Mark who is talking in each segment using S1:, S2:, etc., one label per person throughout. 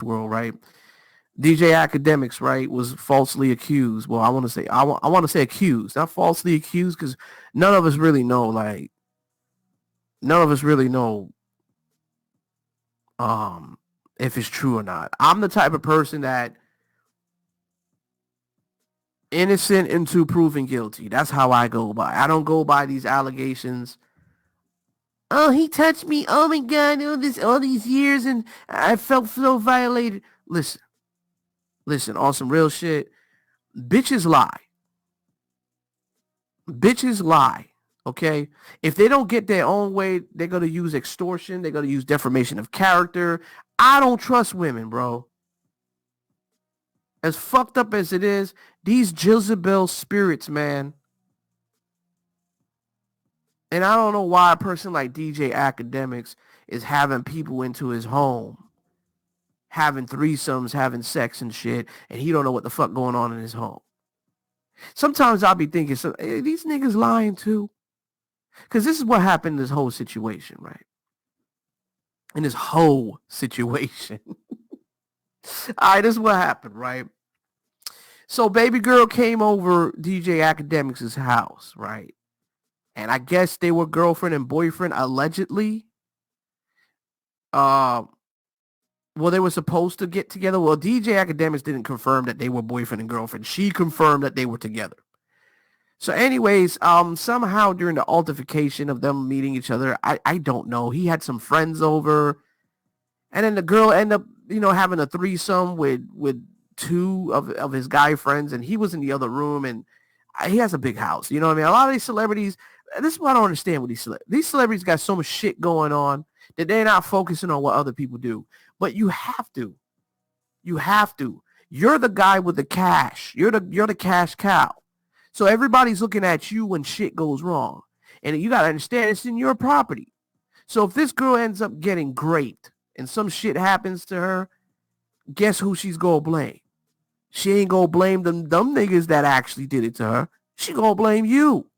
S1: world, right? DJ Academics, right, was falsely accused. Well, I want to say accused, not falsely accused, because none of us really know. Like, none of us really know um if it's true or not. I'm the type of person that innocent until proven guilty. That's how I go by. I don't go by these allegations. Oh, he touched me. Oh my god, all these years and I felt so violated. Listen, on some real shit. Bitches lie. Bitches lie. Okay? If they don't get their own way, they're gonna use extortion, they're gonna use defamation of character. I don't trust women, bro. As fucked up as it is, these Jezebel spirits, man. And I don't know why a person like DJ Academics is having people into his home, having threesomes, having sex and shit, and he don't know what the fuck going on in his home. Sometimes I'll be thinking, hey, these niggas lying too. Because this is what happened in this whole situation, right? In this whole situation. All right, this is what happened, right? So baby girl came over DJ Academics' house, right? And I guess they were girlfriend and boyfriend, allegedly. Uh, well, they were supposed to get together. Well, DJ Academics didn't confirm that they were boyfriend and girlfriend. She confirmed that they were together. So anyways, somehow during the altercation of them meeting each other, I don't know. He had some friends over, and then the girl ended up, having a threesome with two of his guy friends, and he was in the other room, and he has a big house. You know what I mean? A lot of these celebrities, this is what I don't understand with these celebrities got so much shit going on that they're not focusing on what other people do. But you have to. You have to. You're the guy with the cash. You're the cash cow. So everybody's looking at you when shit goes wrong. And you got to understand it's in your property. So if this girl ends up getting raped and some shit happens to her, guess who she's going to blame? She ain't going to blame them niggas that actually did it to her. She going to blame you.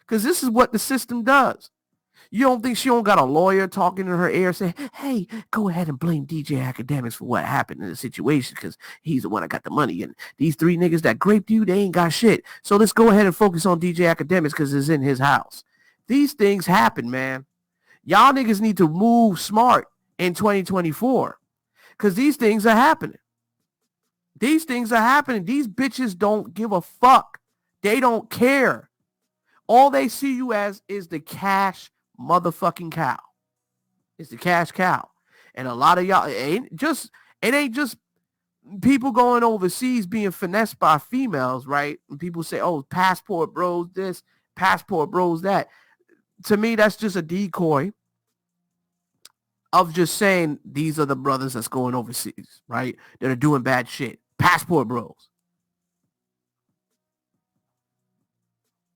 S1: Because this is what the system does. You don't think she don't got a lawyer talking in her ear saying, hey, go ahead and blame DJ Academics for what happened in the situation because he's the one that got the money. And these three niggas that raped you, they ain't got shit. So let's go ahead and focus on DJ Academics because it's in his house. These things happen, man. Y'all niggas need to move smart in 2024 because these things are happening. These things are happening. These bitches don't give a fuck. They don't care. All they see you as is the cash motherfucking cow. It's the cash cow. And a lot of y'all, it ain't just people going overseas being finessed by females, right? And people say, oh, passport bros this, passport bros that. To me, that's just a decoy of just saying these are the brothers that's going overseas, right? That are doing bad shit. Passport bros.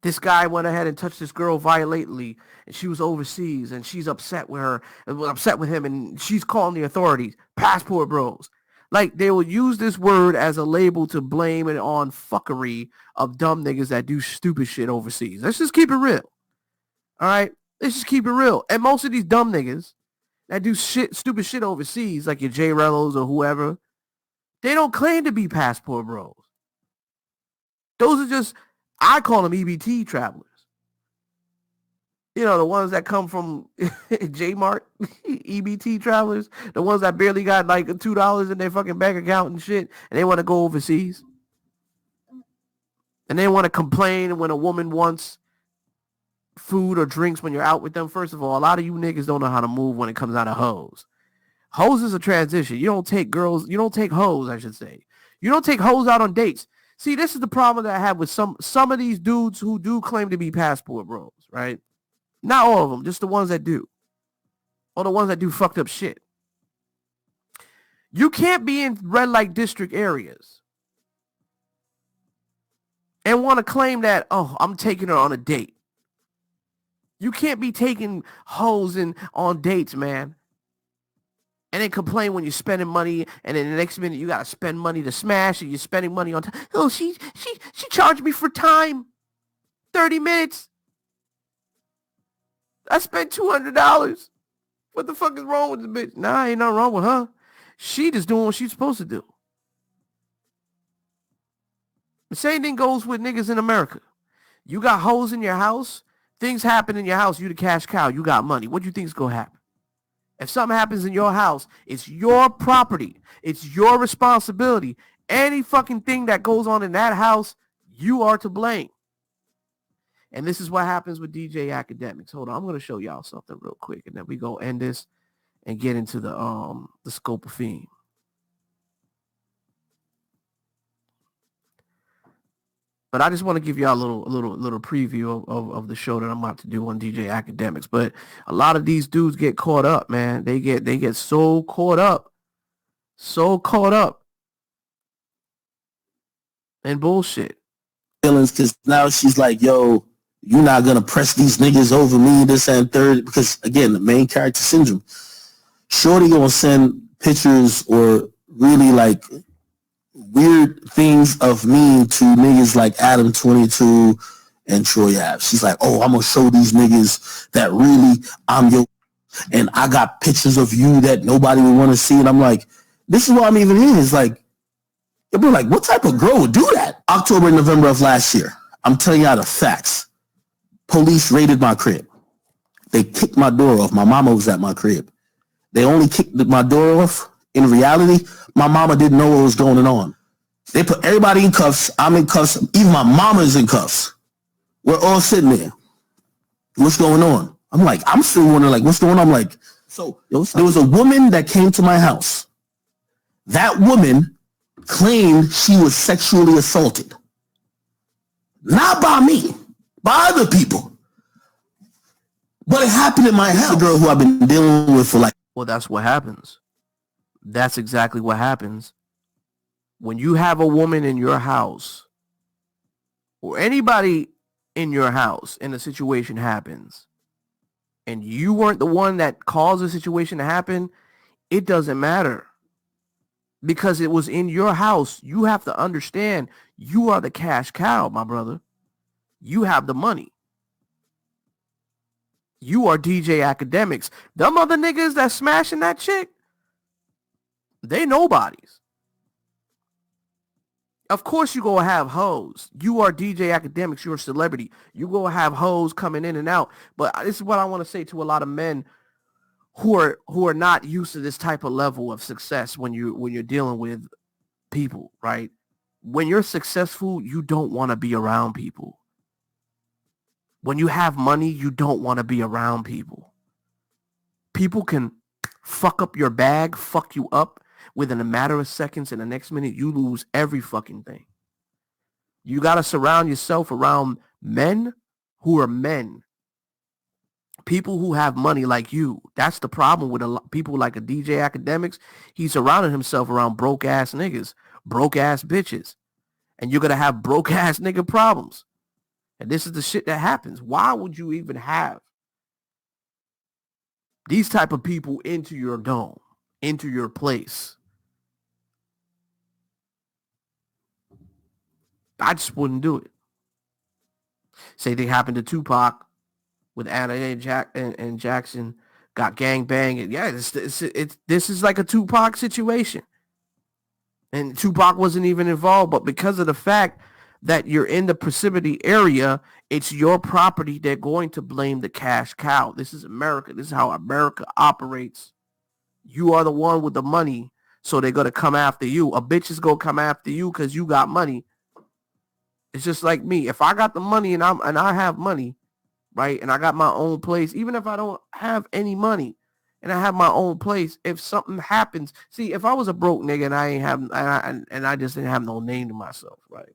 S1: This guy went ahead and touched this girl violently, and she was overseas, and she's upset with him, and she's calling the authorities. Passport bros. Like, they will use this word as a label to blame it on fuckery of dumb niggas that do stupid shit overseas. Let's just keep it real. All right? Let's just keep it real. And most of these dumb niggas that do stupid shit overseas, like your J. Rellos or whoever, they don't claim to be passport bros. Those are just... I call them EBT travelers. You know, the ones that come from J-Mart, EBT travelers, the ones that barely got like $2 in their fucking bank account and shit, and they want to go overseas. And they want to complain when a woman wants food or drinks when you're out with them. First of all, a lot of you niggas don't know how to move when it comes out of hoes. Hoes is a transition. You don't take hoes, I should say. You don't take hoes out on dates. See, this is the problem that I have with some of these dudes who do claim to be passport bros, right? Not all of them, just the ones that do. Or the ones that do fucked up shit. You can't be in red light district areas and want to claim that, oh, I'm taking her on a date. You can't be taking hoes on dates, man. And then complain when you're spending money, and then the next minute you gotta spend money to smash, and you're spending money on time. Oh, she charged me for time, 30 minutes. I spent $200. What the fuck is wrong with the bitch? Nah, ain't nothing wrong with her. She just doing what she's supposed to do. The same thing goes with niggas in America. You got hoes in your house. Things happen in your house. You the cash cow. You got money. What do you think is going to happen? If something happens in your house, it's your property. It's your responsibility. Any fucking thing that goes on in that house, you are to blame. And this is what happens with DJ Akademiks. Hold on, I'm going to show y'all something real quick, and then we go end this and get into the scope of theme. But I just want to give y'all a little preview of the show that I'm about to do on DJ Akademiks. But a lot of these dudes get caught up, man. They get so caught up in bullshit.
S2: Feelings, because now she's like, yo, you're not gonna press these niggas over me, this and third. Because again, the main character syndrome. Shorty gonna send pictures or really like weird things of me to niggas like Adam 22 and Troy Ave. She's like, oh, I'm gonna show these niggas that really I'm your, and I got pictures of you that nobody would want to see. And I'm like, this is what I'm even in. It's like, bro, like, what type of girl would do that? October and November of last year, I'm telling y'all the facts. Police raided my crib. They kicked my door off. My mama was at my crib. They only kicked my door off. In reality, my mama didn't know what was going on. They put everybody in cuffs. I'm in cuffs. Even my mama's in cuffs. We're all sitting there. What's going on? I'm like, I'm still wondering, like, what's going on? I'm like, so there was a woman that came to my house. That woman claimed she was sexually assaulted. Not by me, by other people. But it happened in my house. A girl who I've been dealing with for like...
S1: Well, that's what happens. That's exactly what happens. When you have a woman in your house, or anybody in your house, and a situation happens, and you weren't the one that caused the situation to happen, it doesn't matter. Because it was in your house. You have to understand, you are the cash cow, my brother. You have the money. You are DJ Akademiks. Them other niggas that smashing that chick, they nobodies. Of course you gonna have hoes. You are DJ Akademiks. You're a celebrity. You gonna have hoes coming in and out. But this is what I want to say to a lot of men who are not used to this type of level of success when you're dealing with people, right? When you're successful, you don't want to be around people. When you have money, you don't want to be around people. People can fuck up your bag, fuck you up within a matter of seconds, and the next minute you lose every fucking thing. You got to surround yourself around men who are men. People who have money like you. That's the problem with a lot people like a DJ Akademiks. He surrounded himself around broke ass niggas, broke ass bitches. And you're going to have broke ass nigga problems. And this is the shit that happens. Why would you even have these type of people into your dome, into your place? I just wouldn't do it. Same thing happened to Tupac with Anna and Jackson got gang bang. And yeah, this is like a Tupac situation. And Tupac wasn't even involved, but because of the fact that you're in the proximity area, it's your property. They're going to blame the cash cow. This is America. This is how America operates. You are the one with the money, so they're going to come after you. A bitch is going to come after you because you got money. It's just like me. If I got the money and I have money, right, and I got my own place, even if I don't have any money and I have my own place, if something happens, see, if I was a broke nigga and I ain't have and I just didn't have no name to myself, right?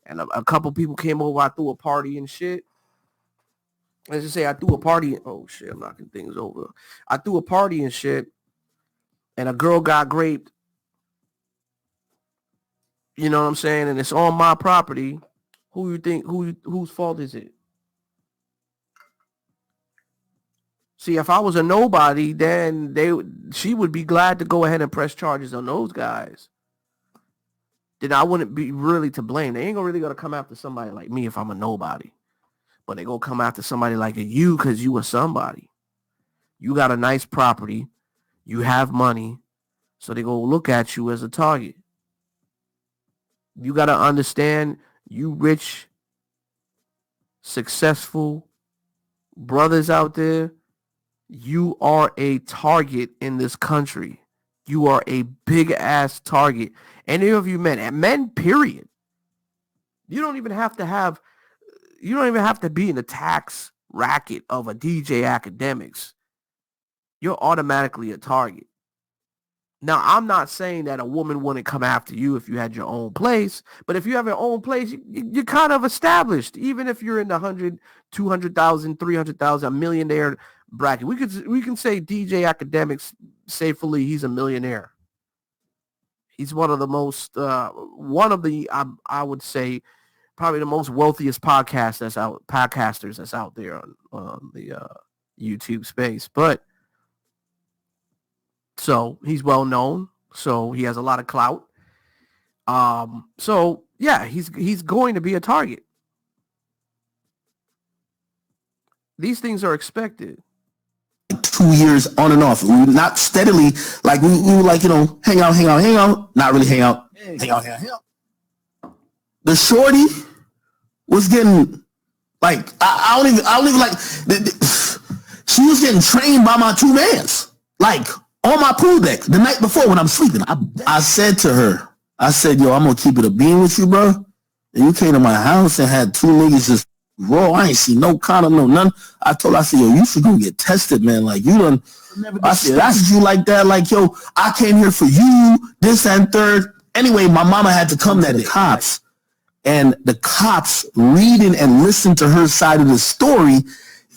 S1: And a couple people came over, I threw a party and shit. Let's just say I threw a party. Oh shit, I'm knocking things over. I threw a party and shit, and a girl got raped. You know what I'm saying? And it's on my property. Who you think? Whose fault is it? See, if I was a nobody, then she would be glad to go ahead and press charges on those guys. Then I wouldn't be really to blame. They ain't really gonna come after somebody like me if I'm a nobody. But they gonna come after somebody like you because you are somebody. You got a nice property. You have money. So they go look at you as a target. You got to understand, you rich, successful brothers out there, you are a target in this country. You are a big ass target. Any of you men, and men, period. You don't even have to have, you don't even have to be in the tax racket of a DJ Academics. You're automatically a target. Now, I'm not saying that a woman wouldn't come after you if you had your own place, but if you have your own place, you're kind of established. Even if you're in the 100, 200,000, 300,000, a millionaire bracket, we can say DJ Academics safely. He's a millionaire. He's one of the most, I would say, probably the most wealthiest podcasters that's out there on the YouTube space. But so he's well known, so he has a lot of clout. So yeah, he's going to be a target. These things are expected.
S2: 2 years on and off. We were not steadily, like we were like, hang out, not really hang out. Hang out. The shorty was getting like, I don't even like, she was getting trained by my two mans. Like, on my pool deck the night before when I'm sleeping. I said to her, I said, yo, I'm going to keep it a bean with you, bro. And you came to my house and had two niggas just raw. I ain't see no condom, no none. I told her, I said, yo, you should go get tested, man. Like, you done, I said, that's you like that. Like, yo, I came here for you, this and third. Anyway, my mama had to come to the cops. And the cops reading and listening to her side of the story,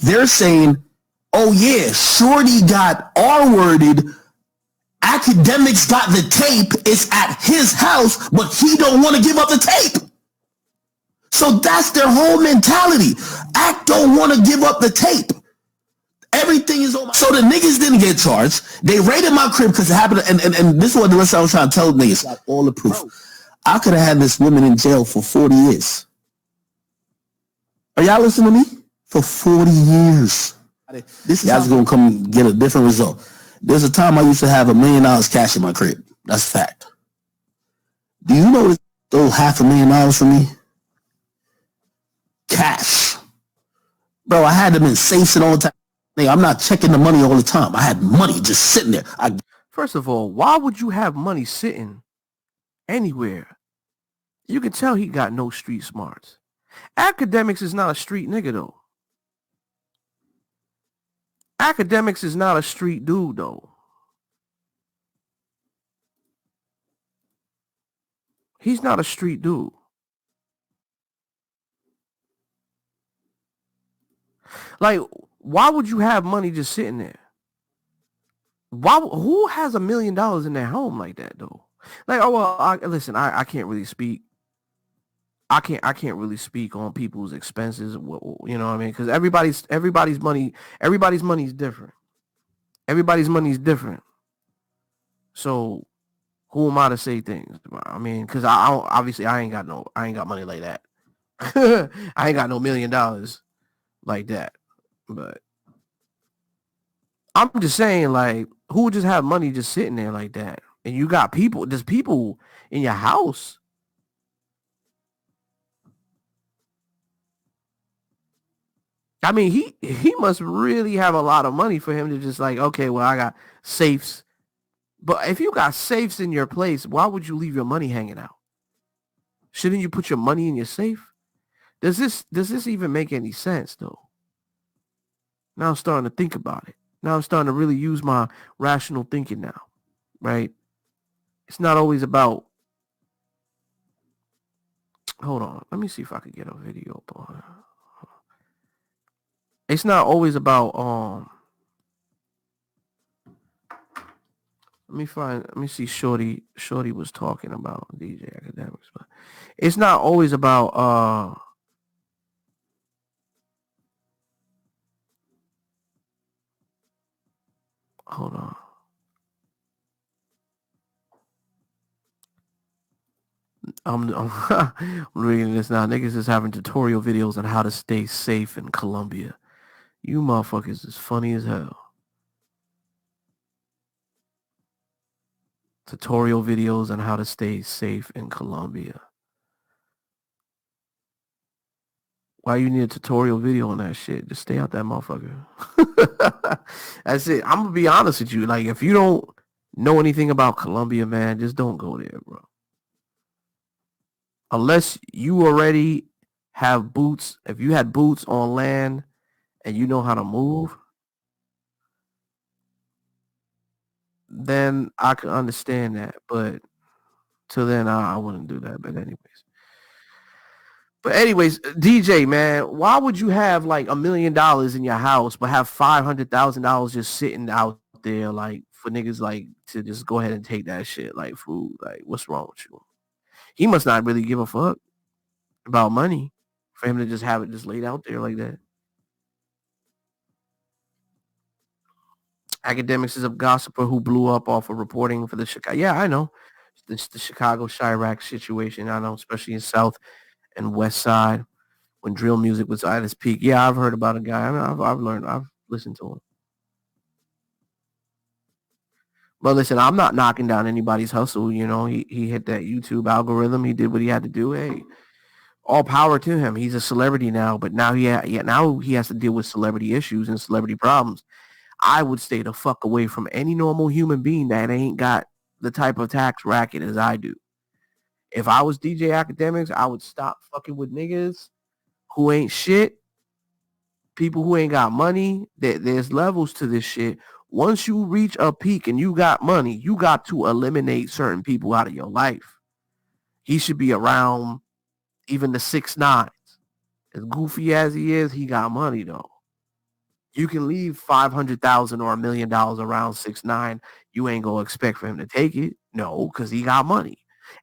S2: they're saying, oh yeah, shorty got R-worded. Akademiks got the tape. It's at his house, but he don't want to give up the tape. So that's their whole mentality. Act don't want to give up the tape. Everything is on my... So the niggas didn't get charged. They raided my crib because it happened. And this is what the rest I was trying to tell the niggas. Got all the proof. I could have had this woman in jail for 40 years. Are y'all listening to me? For 40 years. This y'all's going to come get a different result. There's a time I used to have $1 million cash in my crib. That's a fact. Do you know this stole $500,000 from me? Cash. Bro, I had them in safes and all the time. Hey, I'm not checking the money all the time. I had money just sitting there.
S1: First of all, why would you have money sitting anywhere? You can tell he got no street smarts. Akademiks is not a street nigga, though. Akademiks is not a street dude, though. He's not a street dude. Like, why would you have money just sitting there? Who has $1 million in their home like that, though? Like, oh well, listen, I can't really speak. I can't really speak on people's expenses. You know what I mean? Because everybody's money is different. Everybody's money is different. So who am I to say things? I mean, because obviously I ain't got money like that. I ain't got no $1 million like that. But I'm just saying, like, who would just have money just sitting there like that? And you got people, there's people in your house. I mean, he must really have a lot of money for him to just like, okay, well, I got safes. But if you got safes in your place, why would you leave your money hanging out? Shouldn't you put your money in your safe? Does this even make any sense, though? Now I'm starting to think about it. Now I'm starting to really use my rational thinking now, right? It's not always about... Hold on. Let me see if I could get a video up on... It's not always about let me see Shorty was talking about DJ Akademiks, but it's not always about hold on. I'm reading this now. Niggas is having tutorial videos on how to stay safe in Colombia. You motherfuckers is funny as hell. Tutorial videos on how to stay safe in Colombia. Why you need a tutorial video on that shit? Just stay out that motherfucker. That's it. I'm gonna be honest with you. Like, if you don't know anything about Colombia, man, just don't go there, bro. Unless you already have boots. If you had boots on land and you know how to move, then I can understand that. But till then, I wouldn't do that. But anyways, DJ, man, why would you have like $1 million in your house, but have $500,000 just sitting out there, like for niggas like to just go ahead and take that shit like food? Like, what's wrong with you? He must not really give a fuck about money for him to just have it just laid out there like that. Academics is a gossiper who blew up off of reporting for the Chicago. Yeah, I know. The Chicago Chirac situation. I know, especially in South and West Side when drill music was at its peak. Yeah, I've heard about a guy. I mean, I've listened to him. But listen, I'm not knocking down anybody's hustle. You know, he hit that YouTube algorithm. He did what he had to do. Hey, all power to him. He's a celebrity now, but now now he has to deal with celebrity issues and celebrity problems. I would stay the fuck away from any normal human being that ain't got the type of tax racket as I do. If I was DJ Akademiks, I would stop fucking with niggas who ain't shit, people who ain't got money. There's levels to this shit. Once you reach a peak and you got money, you got to eliminate certain people out of your life. He should be around even the 6ix9ine. As goofy as he is, he got money though. You can leave 500,000 or $1 million around 6ix9ine. You ain't gonna expect for him to take it. No, because he got money.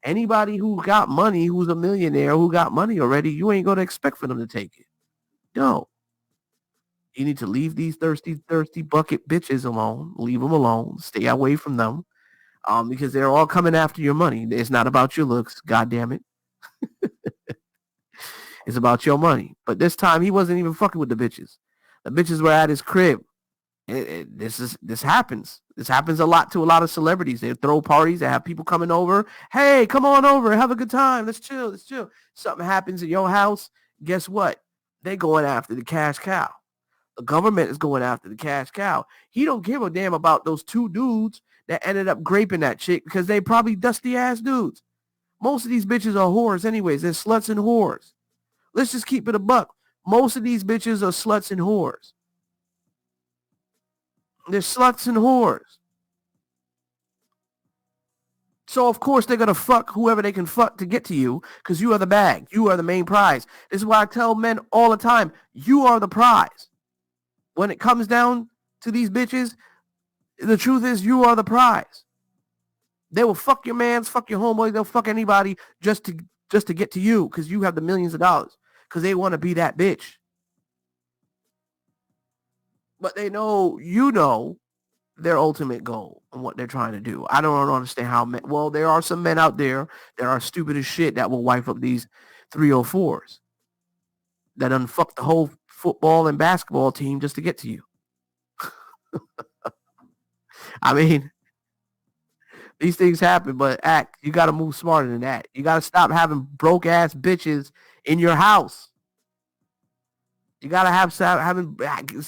S1: Anybody who got money, who's a millionaire, who got money already, you ain't gonna expect for them to take it. No. You need to leave these thirsty bucket bitches alone. Leave them alone. Stay away from them. Because they're all coming after your money. It's not about your looks. God damn it. It's about your money. But this time he wasn't even fucking with the bitches. The bitches were at his crib. This happens. This happens a lot to a lot of celebrities. They throw parties. They have people coming over. Hey, come on over. Have a good time. Let's chill. Let's chill. Something happens at your house. Guess what? They going after the cash cow. The government is going after the cash cow. He don't give a damn about those 2 dudes that ended up graping that chick because they probably dusty ass dudes. Most of these bitches are whores anyways. They're sluts and whores. Let's just keep it a buck. Most of these bitches are sluts and whores. They're sluts and whores. So, of course, they're going to fuck whoever they can fuck to get to you because you are the bag. You are the main prize. This is why I tell men all the time, you are the prize. When it comes down to these bitches, the truth is you are the prize. They will fuck your mans, fuck your homeboys. They'll fuck anybody just to get to you because you have the millions of dollars because they want to be that bitch. But they know, you know, their ultimate goal and what they're trying to do. I don't understand how men, well, there are some men out there that are stupid as shit that will wife up these 304s that unfuck the whole football and basketball team just to get to you. I mean, these things happen, but you got to move smarter than that. You got to stop having broke ass bitches in your house. You got to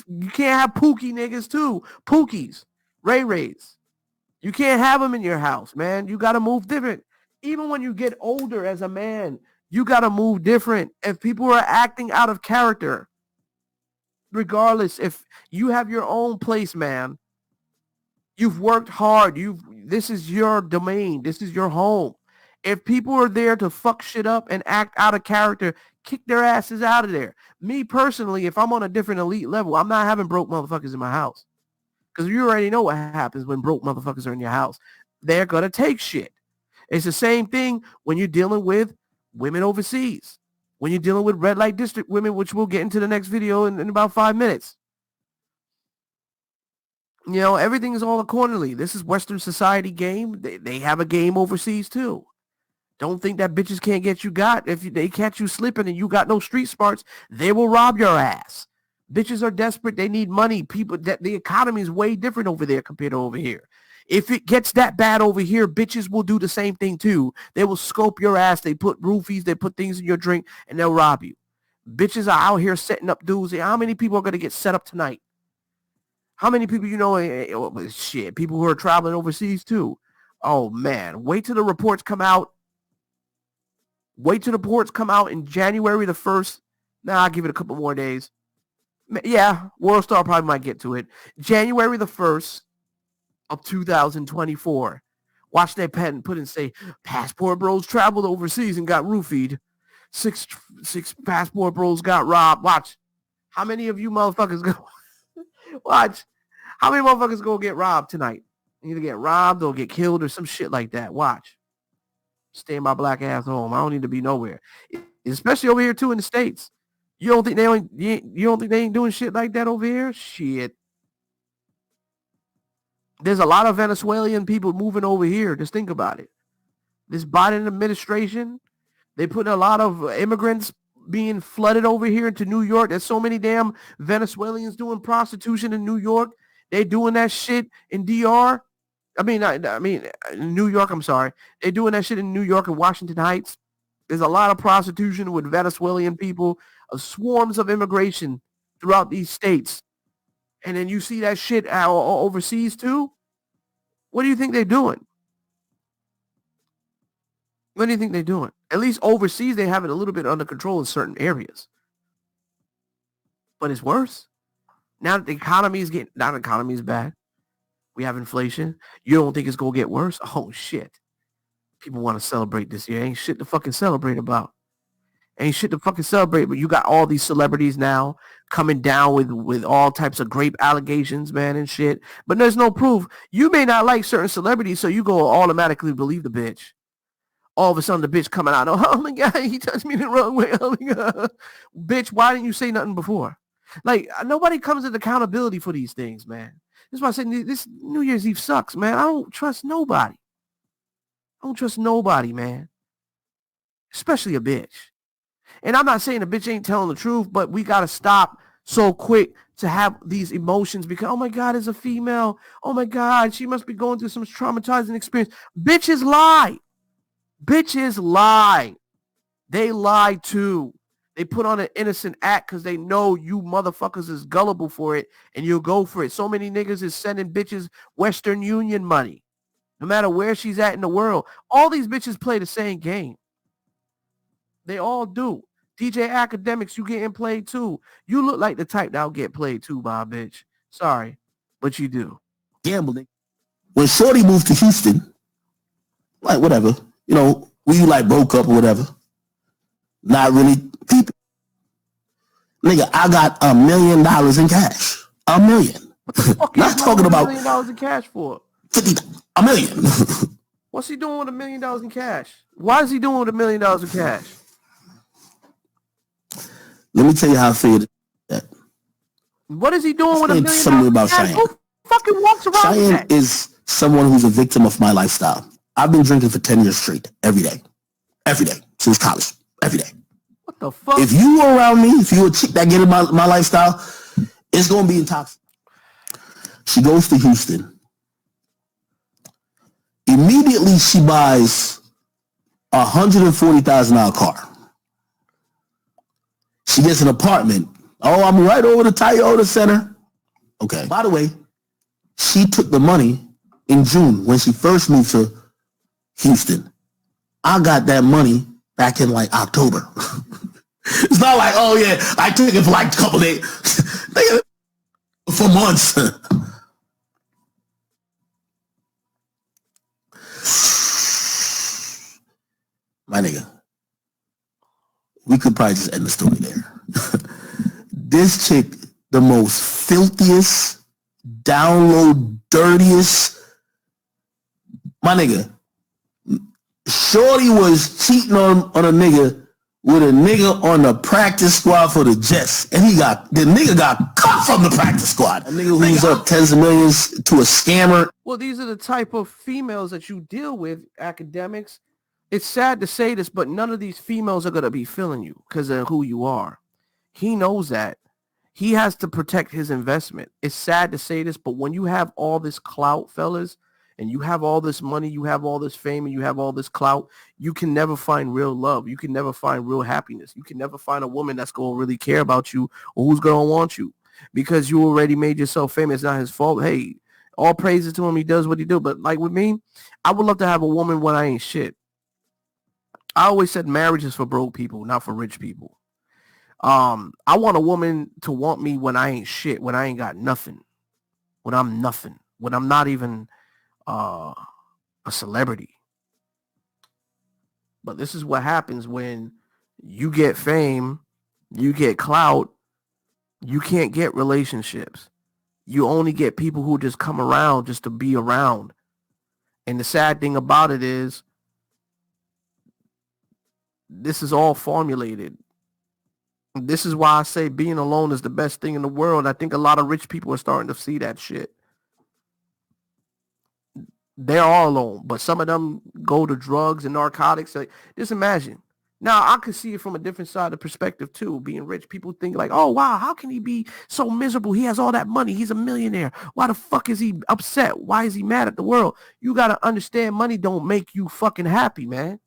S1: you can't have pookie niggas too. Pookies, Ray-Rays. You can't have them in your house, man. You got to move different. Even when you get older as a man, you got to move different. If people are acting out of character, regardless, if you have your own place, man, you've worked hard. This is your domain. This is your home. If people are there to fuck shit up and act out of character, kick their asses out of there. Me personally, if I'm on a different elite level, I'm not having broke motherfuckers in my house. Because you already know what happens when broke motherfuckers are in your house. They're going to take shit. It's the same thing when you're dealing with women overseas. When you're dealing with red light district women, which we'll get into the next video in about 5 minutes. You know, everything is all accordingly. This is Western society game. They have a game overseas too. Don't think that bitches can't get you got. If they catch you slipping and you got no street smarts, they will rob your ass. Bitches are desperate. They need money. The economy is way different over there compared to over here. If it gets that bad over here, bitches will do the same thing too. They will scope your ass. They put roofies, they put things in your drink, and they'll rob you. Bitches are out here setting up dudes. How many people are going to get set up tonight? How many people you know? Shit, people who are traveling overseas too. Oh man, wait till the reports come out. Wait till the reports come out in January the 1st. Nah, I'll give it a couple more days. Yeah, World Star probably might get to it. January the 1st of 2024. Watch that pen put and say, passport bros traveled overseas and got roofied. Six passport bros got robbed. Watch. How many of you motherfuckers go? Watch. How many motherfuckers gonna get robbed tonight? Either get robbed or get killed or some shit like that. Watch. Stay my black ass home. I don't need to be nowhere. Especially over here too in the States. You don't think they ain't doing shit like that over here? Shit. There's a lot of Venezuelan people moving over here. Just think about it. This Biden administration, they put a lot of immigrants being flooded over here into New York. There's so many damn Venezuelans doing prostitution in New York. They're doing that shit in DR. New York, I'm sorry. They're doing that shit in New York and Washington Heights. There's a lot of prostitution with Venezuelan people, swarms of immigration throughout these states. And then you see that shit overseas too? What do you think they're doing? What do you think they're doing? At least overseas, they have it a little bit under control in certain areas. But it's worse. Now that the economy is bad. We have inflation. You don't think it's going to get worse? Oh, shit. People want to celebrate this year. Ain't shit to fucking celebrate about. Ain't shit to fucking celebrate, but you got all these celebrities now coming down with all types of grape allegations, man, and shit. But there's no proof. You may not like certain celebrities, so you go automatically believe the bitch. All of a sudden, the bitch coming out, oh my God, he touched me the wrong way. Oh my God. Bitch, why didn't you say nothing before? Like, nobody comes with accountability for these things, man. That's why I said this New Year's Eve sucks, man. I don't trust nobody. I don't trust nobody, man. Especially a bitch. And I'm not saying a bitch ain't telling the truth, but we got to stop so quick to have these emotions because, oh my God, it's a female. Oh my God, she must be going through some traumatizing experience. Bitches lie. Bitches lie. They lie too. They put on an innocent act because they know you motherfuckers is gullible for it and you'll go for it. So many niggas is sending bitches Western Union money. No matter where she's at in the world. All these bitches play the same game. They all do. DJ Akademiks, you getting played too. You look like the type that'll get played too by a bitch. Sorry, but you do.
S2: Gambling. When Shorty moved to Houston, like whatever, you know, we like broke up or whatever. Not really people. Nigga, I got $1 million in cash. $1 million.
S1: What the fuck
S2: Not talking about
S1: $1 million in cash for?
S2: $1 million.
S1: What's he doing with $1 million in cash? Why is he doing with $1 million in cash?
S2: Let me tell you how I figured that.
S1: What is he doing with $1 million?
S2: Something about
S1: cash?
S2: Cheyenne.
S1: Who fucking walks around
S2: Cheyenne
S1: with that?
S2: is someone who's a victim of my lifestyle. I've been drinking for 10 years straight, every day, since college, every day.
S1: What the fuck?
S2: If you were around me, if you were a chick that get in my lifestyle, it's going to be intoxicating. She goes to Houston. Immediately, she buys a $140,000 car. She gets an apartment. Oh, I'm right over the Toyota Center. Okay. By the way, she took the money in June when she first moved to Houston. I got that money back in like October. It's not like, oh yeah, I took it for like a couple days. For months. My nigga, we could probably just end the story there. This chick, the most filthiest, download dirtiest. My nigga, Shorty was cheating on a nigga with a nigga on the practice squad for the Jets, and the nigga got cut from the practice squad. A nigga who's up tens of millions to a scammer.
S1: Well, these are the type of females that you deal with, Akademiks. It's sad to say this, but none of these females are going to be feeling you because of who you are. He knows that. He has to protect his investment. It's sad to say this, but when you have all this clout, fellas, and you have all this money, you have all this fame, and you have all this clout, you can never find real love. You can never find real happiness. You can never find a woman that's going to really care about you or who's going to want you because you already made yourself famous. It's not his fault. Hey, all praises to him. He does what he do. But like with me, I would love to have a woman when I ain't shit. I always said marriage is for broke people, not for rich people. I want a woman to want me when I ain't shit, when I ain't got nothing, when I'm nothing, when I'm not even a celebrity. But this is what happens when you get fame, you get clout, you can't get relationships. You only get people who just come around just to be around. And the sad thing about it is this is all formulated. This is why I say being alone is the best thing in the world. I think a lot of rich people are starting to see that shit. They're all alone, but some of them go to drugs and narcotics. Like, just imagine. Now, I could see it from a different side of perspective, too. Being rich, people think like, oh, wow, how can he be so miserable? He has all that money. He's a millionaire. Why the fuck is he upset? Why is he mad at the world? You got to understand money don't make you fucking happy, man.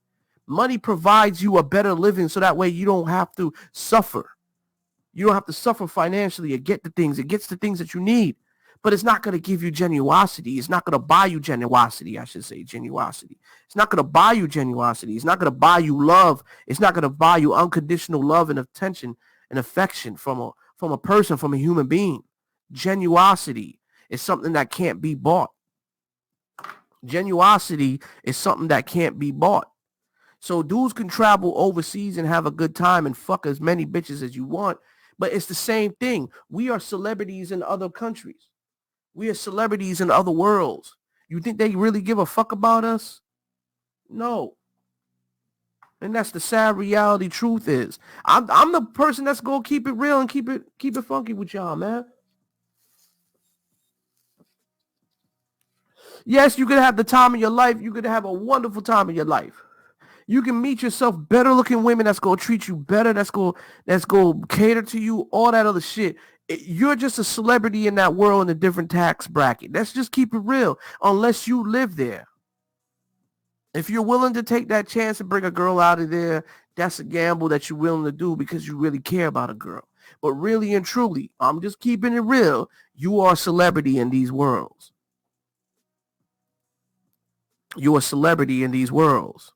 S1: Money provides you a better living so that way you don't have to suffer. You don't have to suffer financially or get the things. It gets the things that you need. But it's not going to give you genuosity. It's not going to buy you genuosity, I should say, genuosity. It's not going to buy you genuosity. It's not going to buy you love. It's not going to buy you unconditional love and attention and affection from a person, from a human being. Genuosity is something that can't be bought. Genuosity is something that can't be bought. So dudes can travel overseas and have a good time and fuck as many bitches as you want. But it's the same thing. We are celebrities in other countries. We are celebrities in other worlds. You think they really give a fuck about us? No. And that's the sad reality. Truth is, I'm the person that's gonna keep it real and keep it funky with y'all, man. Yes, you could have the time of your life. You could have a wonderful time of your life. You can meet yourself better looking women that's gonna treat you better, that's gonna cater to you, all that other shit. You're just a celebrity in that world in a different tax bracket. Let's just keep it real. Unless you live there. If you're willing to take that chance and bring a girl out of there, that's a gamble that you're willing to do because you really care about a girl. But really and truly, I'm just keeping it real. You are a celebrity in these worlds. You're a celebrity in these worlds.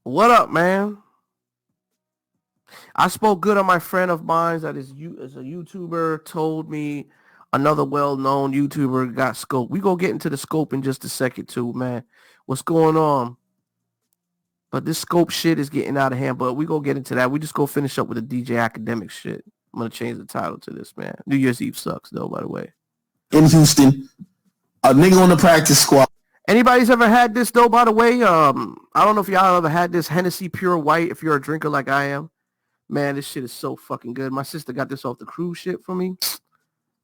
S1: What up, man? I spoke good on my friend of mine that is a YouTuber, told me another well-known YouTuber got scope. We gonna get into the scope in just a second too, man. What's going on? But this scope shit is getting out of hand, but we gonna get into that. We just go finish up with the DJ Akademiks shit. I'm gonna change the title to this, man. New Year's Eve sucks though, by the way.
S2: In Houston, a nigga on the practice squad.
S1: Anybody's ever had this though, by the way? I don't know if y'all ever had this Hennessy Pure White if you're a drinker like I am. Man, this shit is so fucking good. My sister got this off the cruise ship for me.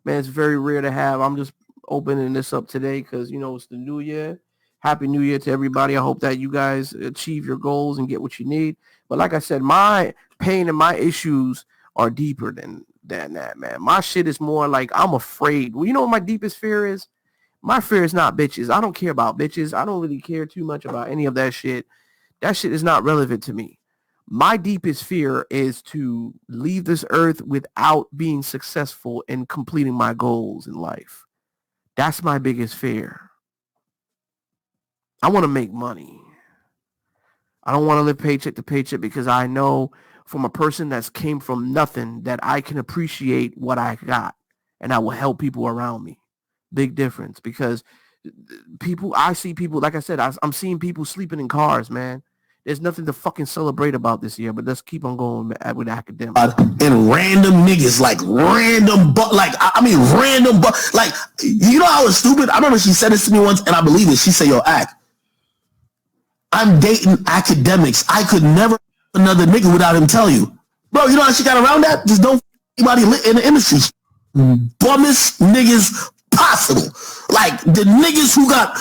S1: Man, it's very rare to have. I'm just opening this up today because, you know, it's the new year. Happy New Year to everybody. I hope that you guys achieve your goals and get what you need. But like I said, my pain and my issues are deeper than that, man. My shit is more like I'm afraid. Well, you know what my deepest fear is? My fear is not bitches. I don't care about bitches. I don't really care too much about any of that shit. That shit is not relevant to me. My deepest fear is to leave this earth without being successful in completing my goals in life. That's my biggest fear. I want to make money. I don't want to live paycheck to paycheck because I know from a person that's came from nothing that I can appreciate what I got and I will help people around me. Big difference because I see people, like I said, I'm seeing people sleeping in cars, man. There's nothing to fucking celebrate about this year, but let's keep on going with Akademiks.
S2: And random niggas, like random, like, you know how it's stupid? I remember she said this to me once, and I believe it. She said, yo, I'm dating Akademiks. I could never another nigga without him tell you. Bro, you know how she got around that? Just don't anybody in the industry. Bummest niggas possible. Like, the niggas who got,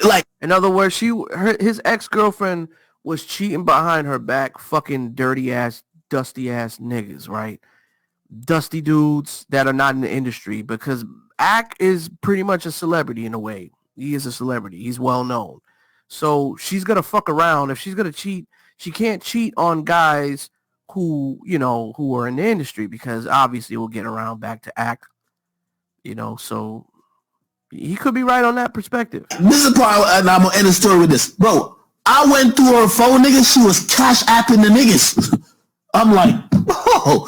S2: like,
S1: in other words, his ex-girlfriend was cheating behind her back, fucking dirty ass, dusty ass niggas, right? dusty dudes that are not in the industry, because Ak is pretty much a celebrity in a way. He is a celebrity. He's well known. So she's gonna fuck around. If she's gonna cheat, she can't cheat on guys who, who are in the industry, because obviously we'll get around back to Ak, so he could be right on that perspective.
S2: This is the part, and I'm gonna end the story with this, bro. I went through her phone, nigga. She was cash apping the niggas. I'm like, bro,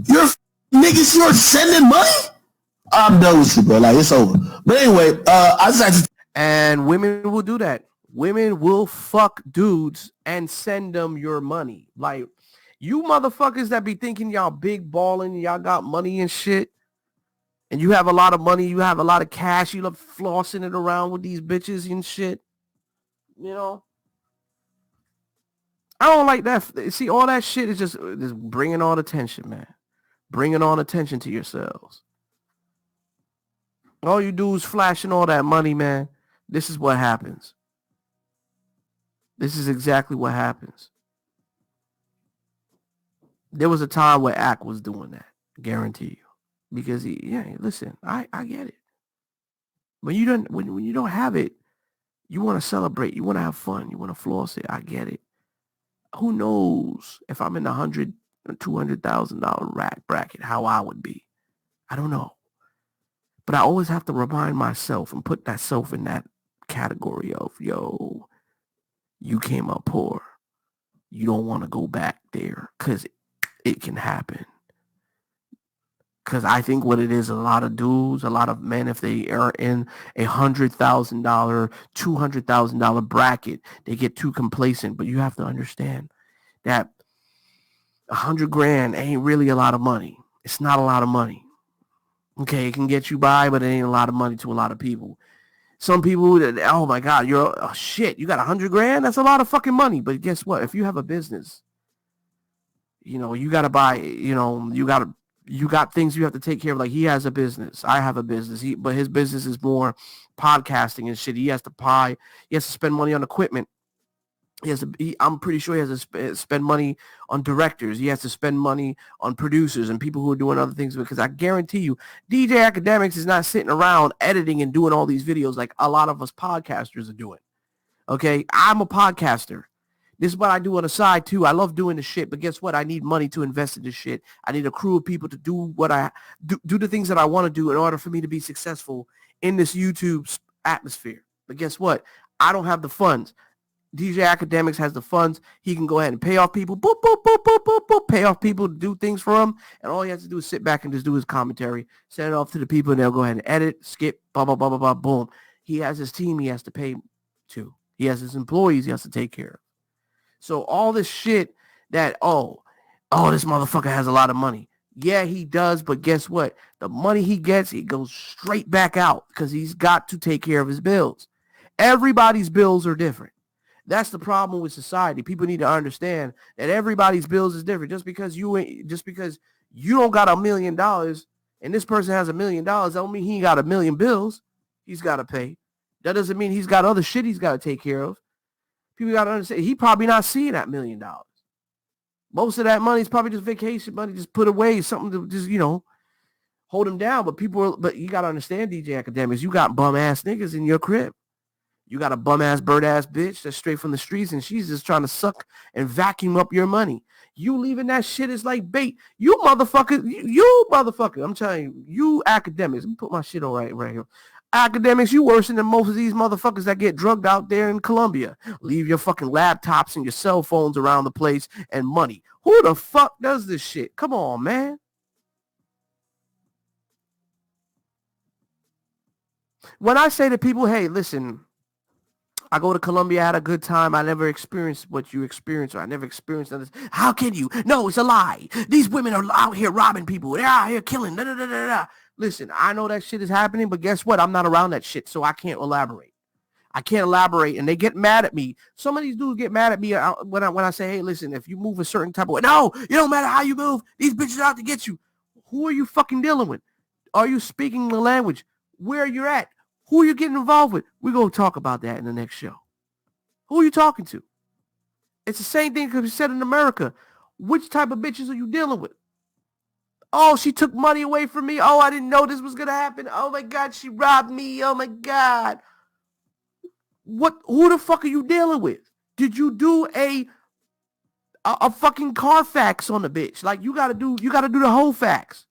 S2: you're niggas. You're sending money. I'm done with you, bro. Like, it's over. But anyway, I just had to.
S1: And women will do that. Women will fuck dudes and send them your money. Like, you motherfuckers that be thinking y'all big balling, y'all got money and shit, and you have a lot of money, you have a lot of cash, you love flossing it around with these bitches and shit. I don't like that. See, all that shit is just bringing on attention, man. Bringing on attention to yourselves. All you do is flashing all that money, man. This is what happens. This is exactly what happens. There was a time where Ak was doing that, guarantee you. Because listen, I get it. When you don't have it, you want to celebrate, you want to have fun, you want to floss it. I get it. Who knows if I'm in the $100,000 or $200,000 rack bracket, how I would be. I don't know. But I always have to remind myself and put that self in that category of, yo, you came up poor. You don't want to go back there, because it can happen. Because I think what it is, a lot of dudes, a lot of men, if they are in a $100,000, $200,000 bracket, they get too complacent. But you have to understand that $100,000 ain't really a lot of money. It's not a lot of money. Okay, it can get you by, but it ain't a lot of money to a lot of people. Some people, oh my God, you got $100,000? That's a lot of fucking money. But guess what? If you have a business, you got to buy, you got things you have to take care of. Like, he has a business. I have a business. But his business is more podcasting and shit. He has to spend money on equipment. I'm pretty sure he has to spend money on directors. He has to spend money on producers and people who are doing other things, because I guarantee you, DJ Akademiks is not sitting around editing and doing all these videos like a lot of us podcasters are doing. Okay, I'm a podcaster. This is what I do on the side too. I love doing the shit, but guess what? I need money to invest in this shit. I need a crew of people to do what I do the things that I want to do in order for me to be successful in this YouTube atmosphere. But guess what? I don't have the funds. DJ Akademiks has the funds. He can go ahead and pay off people, boop, boop, boop, boop, boop, boop, pay off people to do things for him. And all he has to do is sit back and just do his commentary, send it off to the people, and they'll go ahead and edit, skip, blah, blah, blah, blah, blah, boom. He has his team he has to pay to. He has his employees he has to take care of. So all this shit that, this motherfucker has a lot of money. Yeah, he does, but guess what? The money he gets, it goes straight back out, because he's got to take care of his bills. Everybody's bills are different. That's the problem with society. People need to understand that everybody's bills is different. Just because you don't got $1 million and this person has $1 million, that don't mean he ain't got $1 million bills he's got to pay. That doesn't mean he's got other shit he's got to take care of. People got to understand, he probably not seeing that $1 million. Most of that money is probably just vacation money, just put away, something to just, hold him down. But you got to understand, DJ Akademiks, you got bum ass niggas in your crib. You got a bum-ass, bird-ass bitch that's straight from the streets, and she's just trying to suck and vacuum up your money. You leaving that shit is like bait. You motherfucker. I'm telling you, you Akademiks. Let me put my shit on right here. Akademiks, you worse than most of these motherfuckers that get drugged out there in Colombia. Leave your fucking laptops and your cell phones around the place and money. Who the fuck does this shit? Come on, man. When I say to people, hey, listen, I go to Colombia, I had a good time. I never experienced what you experienced, or I never experienced this. How can you? No, it's a lie. These women are out here robbing people. They're out here killing. Da, da, da, da, da. Listen, I know that shit is happening, but guess what? I'm not around that shit, so I can't elaborate. And they get mad at me. Some of these dudes get mad at me when I say, hey, listen, if you move a certain type of way, no, it don't matter how you move. These bitches are out to get you. Who are you fucking dealing with? Are you speaking the language? Where you're at? Who are you getting involved with? We're going to talk about that in the next show. Who are you talking to? It's the same thing that could be said in America. Which type of bitches are you dealing with? Oh, she took money away from me. Oh, I didn't know this was gonna happen. Oh my God, she robbed me. Oh my God. Who the fuck are you dealing with? Did you do a fucking Carfax on the bitch? Like you gotta do the whole facts.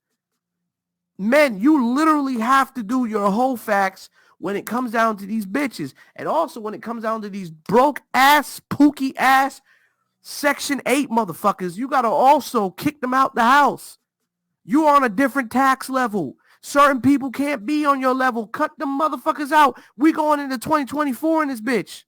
S1: Men, you literally have to do your whole facts when it comes down to these bitches. And also when it comes down to these broke ass, pookie ass Section 8 motherfuckers, you gotta also kick them out the house. You are on a different tax level. Certain people can't be on your level. Cut them motherfuckers out. We going into 2024 in this bitch.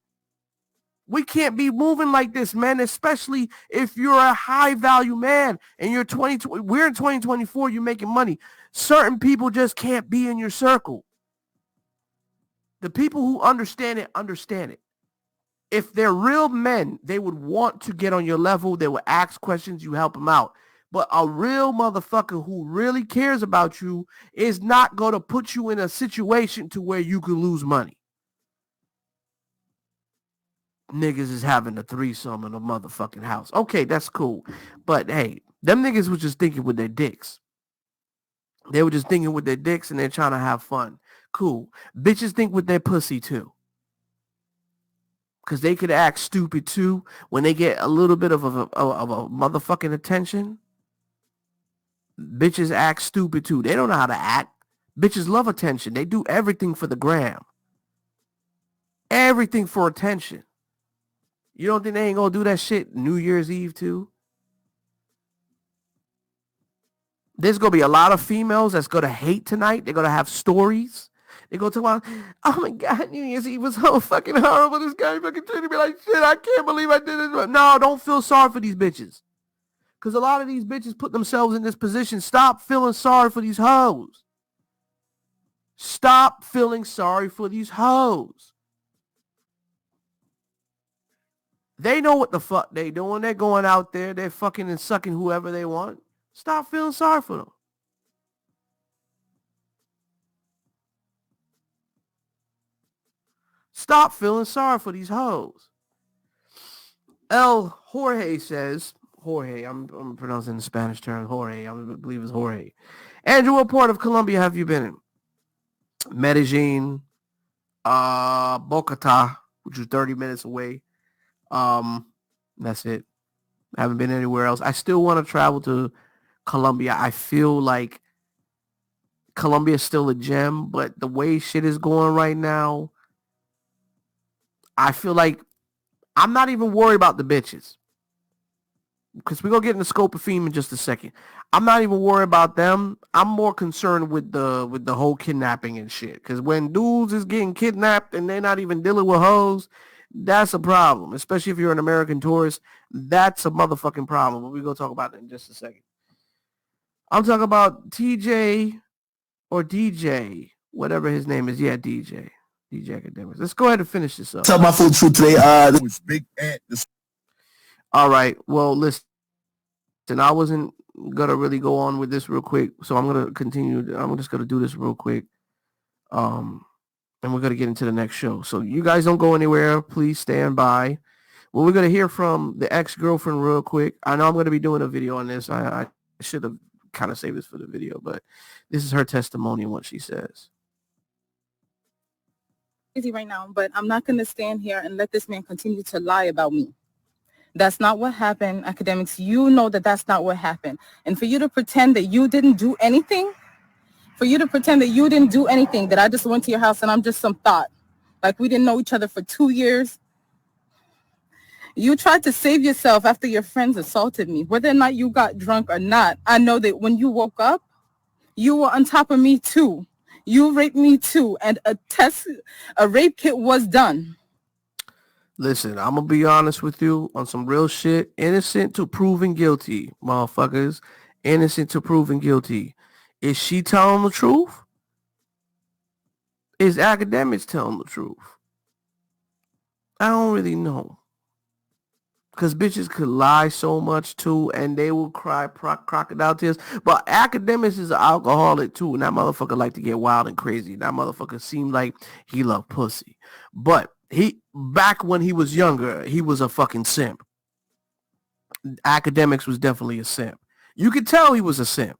S1: We can't be moving like this, man, especially if you're a high value man and you're we're in 2024, you're making money. Certain people just can't be in your circle. The people who understand it, understand it. If they're real men, they would want to get on your level. They would ask questions, you help them out. But a real motherfucker who really cares about you is not going to put you in a situation to where you could lose money. Niggas is having a threesome in a motherfucking house. Okay, that's cool. But hey, them niggas was just thinking with their dicks. They were just thinking with their dicks and they're trying to have fun. Cool. Bitches think with their pussy too. Because they could act stupid too when they get a little bit of a motherfucking attention. Bitches act stupid too. They don't know how to act. Bitches love attention. They do everything for the gram. Everything for attention. You don't think they ain't gonna do that shit New Year's Eve too? There's gonna be a lot of females that's gonna hate tonight. They're gonna have stories. They're gonna talk about, oh my God, New Year's Eve was so fucking horrible. This guy fucking treated me like shit. I can't believe I did it. No, don't feel sorry for these bitches. Because a lot of these bitches put themselves in this position. Stop feeling sorry for these hoes. Stop feeling sorry for these hoes. They know what the fuck they doing. They're going out there. They're fucking and sucking whoever they want. Stop feeling sorry for them. Stop feeling sorry for these hoes. El Jorge says, Jorge, I'm pronouncing the Spanish term, Jorge. I believe it's Jorge. Andrew, what part of Colombia have you been in? Medellin, Bogota, which is 30 minutes away. That's it. I haven't been anywhere else. I still want to travel to Colombia. I feel like Colombia is still a gem, but the way shit is going right now, I feel like I'm not even worried about the bitches. Because we're going to get in the scope of theme in just a second. I'm not even worried about them. I'm more concerned with the whole kidnapping and shit. Because when dudes is getting kidnapped and they're not even dealing with hoes, that's a problem. Especially if you're an American tourist. That's a motherfucking problem. But we're going to talk about that in just a second. I'm talking about TJ or DJ, whatever his name is. Yeah, DJ Akademiks. Let's go ahead and finish this up.
S2: Tell my full truth today. This big ant.
S1: All right. Well, listen, I wasn't going to really go on with this real quick. So I'm going to continue. I'm just going to do this real quick. And we're going to get into the next show. So you guys don't go anywhere. Please stand by. Well, we're going to hear from the ex-girlfriend real quick. I know I'm going to be doing a video on this. I should have kind of saved this for the video, but this is her testimony and what she says.
S3: Crazy right now, but I'm not going to stand here and let this man continue to lie about me. That's not what happened, Akademiks. You know that that's not what happened. And for you to pretend that you didn't do anything, that I just went to your house and I'm just some thought, like we didn't know each other for 2 years. You tried to save yourself after your friends assaulted me. Whether or not you got drunk or not, I know that when you woke up, you were on top of me too. You raped me too, and a rape kit was done.
S1: Listen, I'm going to be honest with you on some real shit. Innocent to proven guilty, motherfuckers. Innocent to proven guilty. Is she telling the truth? Is Akademiks telling the truth? I don't really know. Because bitches could lie so much too, and they will cry crocodile tears. But Akademiks is an alcoholic too, and that motherfucker like to get wild and crazy. That motherfucker seemed like he loved pussy. But back when he was younger, he was a fucking simp. Akademiks was definitely a simp. You could tell he was a simp.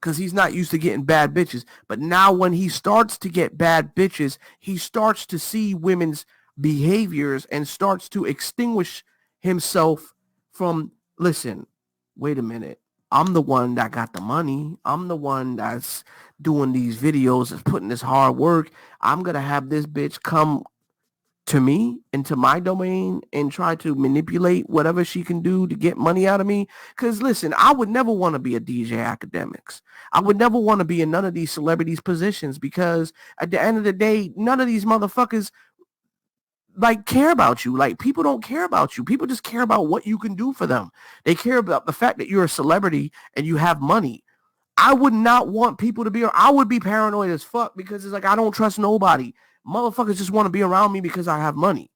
S1: because he's not used to getting bad bitches. But now when he starts to get bad bitches, he starts to see women's behaviors and starts to extinguish himself from, listen, wait a minute. I'm the one that got the money. I'm the one that's doing these videos, that's putting this hard work. I'm going to have this bitch come to me, into my domain, and try to manipulate whatever she can do to get money out of me. Because listen, I would never want to be a DJ Akademiks. I would never want to be in none of these celebrities positions, because at the end of the day, none of these motherfuckers like care about you. Like, people don't care about you. People just care about what you can do for them. They care about the fact that you're a celebrity and you have money. I would not want people to be, I would be paranoid as fuck, because it's like, I don't trust nobody. Motherfuckers just want to be around me because I have money.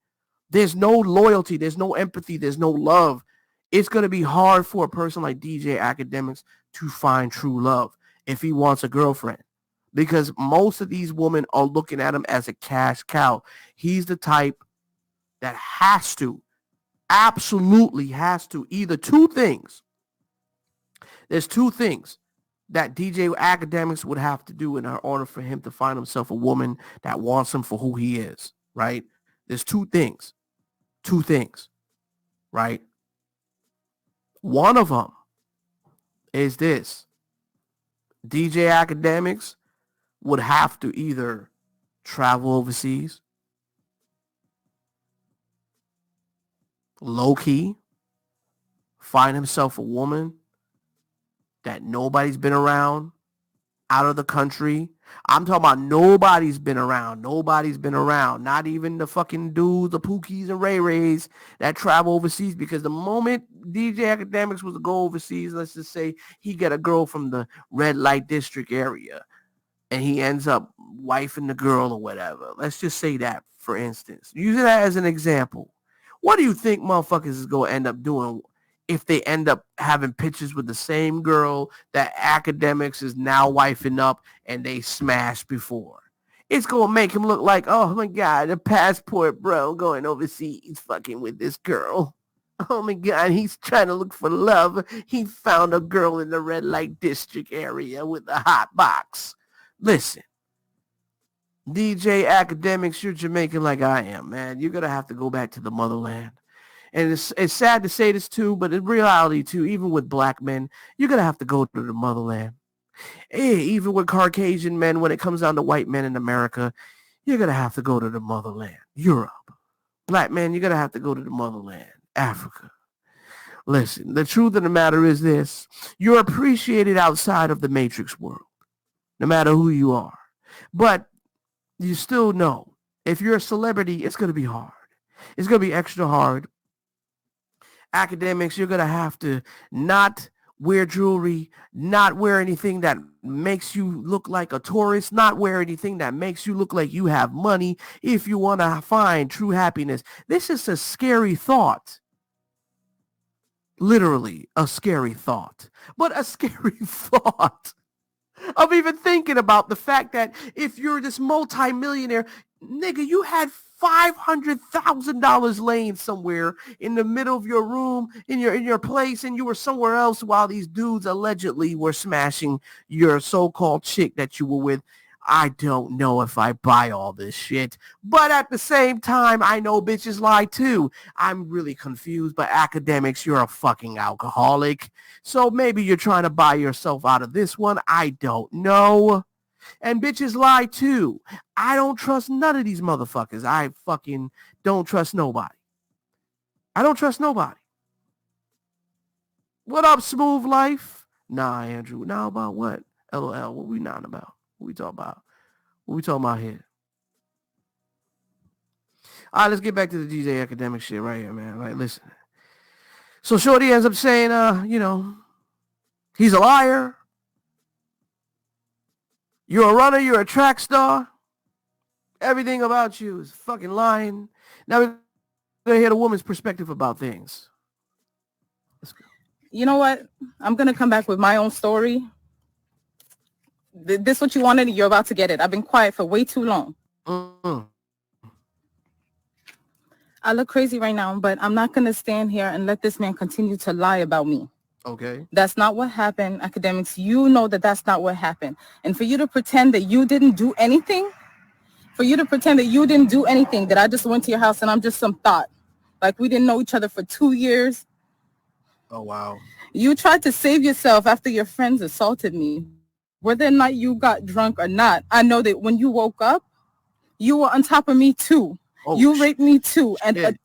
S1: There's no loyalty. There's no empathy. There's no love. It's going to be hard for a person like DJ Akademiks to find true love if he wants a girlfriend, because most of these women are looking at him as a cash cow. He's the type that has to, absolutely has to, either two things. There's two things that DJ Akademiks would have to do in order for him to find himself a woman that wants him for who he is, right? There's two things, right? One of them is this. DJ Akademiks would have to either travel overseas, low-key, find himself a woman that nobody's been around, out of the country. I'm talking about nobody's been around. Not even the fucking dudes, the Pookies and Ray Rays that travel overseas. Because the moment DJ Akademiks was to go overseas, let's just say he get a girl from the red light district area, and he ends up wifing the girl or whatever. Let's just say that, for instance. Use that as an example. What do you think motherfuckers is going to end up doing if they end up having pictures with the same girl that Akademiks is now wifing up and they smashed before? It's going to make him look like, oh my God, a passport bro going overseas fucking with this girl. Oh my God, he's trying to look for love. He found a girl in the red light district area with a hot box. Listen, DJ Akademiks, you're Jamaican like I am, man. You're going to have to go back to the motherland. And it's sad to say this too, but in reality too, even with black men, you're going to have to go to the motherland. Even with Caucasian men, when it comes down to white men in America, you're going to have to go to the motherland. Europe. Black men, you're going to have to go to the motherland. Africa. Listen, the truth of the matter is this. You're appreciated outside of the Matrix world, no matter who you are. But you still know, if you're a celebrity, it's going to be hard. It's going to be extra hard. Akademiks, you're going to have to not wear jewelry, not wear anything that makes you look like a tourist, not wear anything that makes you look like you have money if you want to find true happiness. This is a scary thought. Literally a scary thought. But a scary thought of even thinking about the fact that if you're this multimillionaire, nigga, you had $500,000 laying somewhere in the middle of your room, in your place, and you were somewhere else while these dudes allegedly were smashing your so-called chick that you were with. I don't know if I buy all this shit, but at the same time, I know bitches lie too. I'm really confused, but Akademiks, you're a fucking alcoholic. So maybe you're trying to buy yourself out of this one. I don't know. And bitches lie too. I don't trust none of these motherfuckers. I fucking don't trust nobody. I don't trust nobody. What up, Smooth Life? Nah, Andrew. Now about what? LOL. What we not about? What we talking about? What we talking about here? All right, let's get back to the DJ Akademiks shit right here, man. Like, listen. So Shorty ends up saying, he's a liar. You're a runner. You're a track star. Everything about you is fucking lying. Now we're going to hear the woman's perspective about things. Let's go.
S3: You know what? I'm going to come back with my own story. This what you wanted, you're about to get it. I've been quiet for way too long.
S1: Mm-hmm.
S3: I look crazy right now, but I'm not going to stand here and let this man continue to lie about me.
S1: Okay.
S3: That's not what happened. Academics, you know that that's not what happened. And for you to pretend that you didn't do anything, that I just went to your house and I'm just some thought, like we didn't know each other for 2 years.
S1: Oh, wow.
S3: You tried to save yourself after your friends assaulted me. Whether or not you got drunk or not, I know that when you woke up, you were on top of me too.
S1: Oh,
S3: You raped me too. And
S1: shit.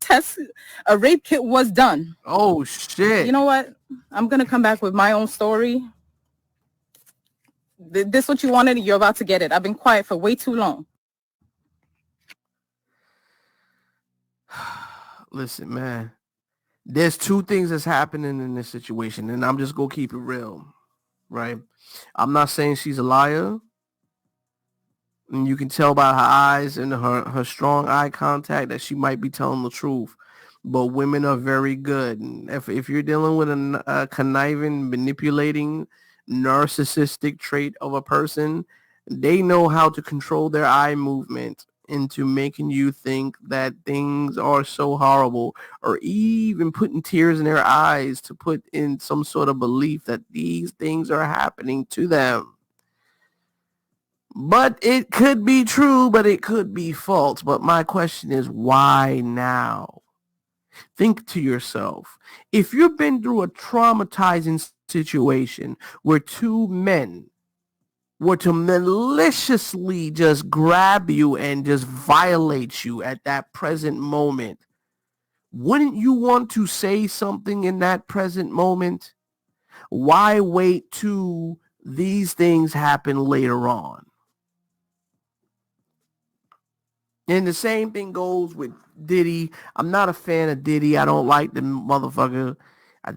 S3: a rape kit was done.
S1: Oh,
S3: You
S1: shit.
S3: know what? I'm going to come back with my own story. This what you wanted, you're about to get it. I've been quiet for way too long.
S1: Listen, man. There's two things that's happening in this situation, and I'm just going to keep it real, right? I'm not saying she's a liar. And you can tell by her eyes and her strong eye contact that she might be telling the truth. But women are very good. And if you're dealing with a conniving, manipulating, narcissistic trait of a person, they know how to control their eye movement into making you think that things are so horrible, or even putting tears in their eyes to put in some sort of belief that these things are happening to them. But it could be true, but it could be false. But my question is, why now? Think to yourself, if you've been through a traumatizing situation where two men were to maliciously just grab you and just violate you at that present moment, wouldn't you want to say something in that present moment? Why wait till these things happen later on? And the same thing goes with Diddy. I'm not a fan of Diddy. I don't like the motherfucker.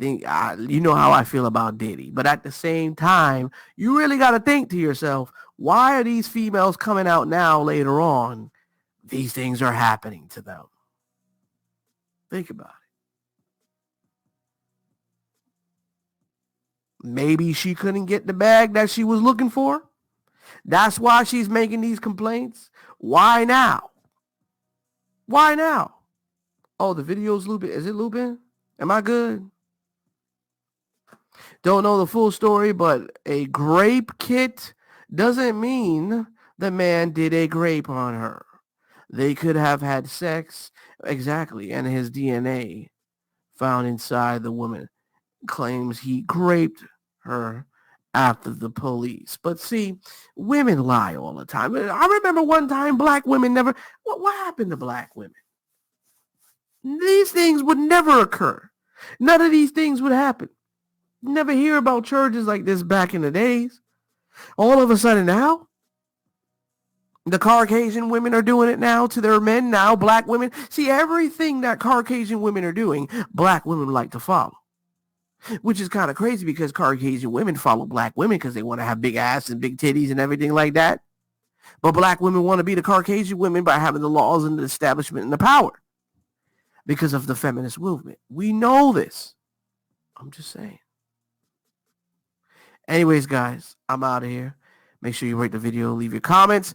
S1: You know how I feel about Diddy. But at the same time, you really got to think to yourself, why are these females coming out now later on? These things are happening to them. Think about it. Maybe she couldn't get the bag that she was looking for. That's why she's making these complaints. Why now? Why now? Oh, the video's looping. Is it looping? Am I good? Don't know the full story, but a grape kit doesn't mean the man did a grape on her. They could have had sex. Exactly. And his DNA found inside the woman claims he graped her after the police. But see, women lie all the time. I remember one time black women never... What happened to black women? These things would never occur. None of these things would happen. Never hear about charges like this back in the days. All of a sudden now, the Caucasian women are doing it now to their men now, black women. See, everything that Caucasian women are doing, black women like to follow. Which is kind of crazy because Caucasian women follow black women because they want to have big ass and big titties and everything like that. But black women want to be the Caucasian women by having the laws and the establishment and the power because of the feminist movement. We know this. I'm just saying. Anyways, guys, I'm out of here. Make sure you rate the video, leave your comments.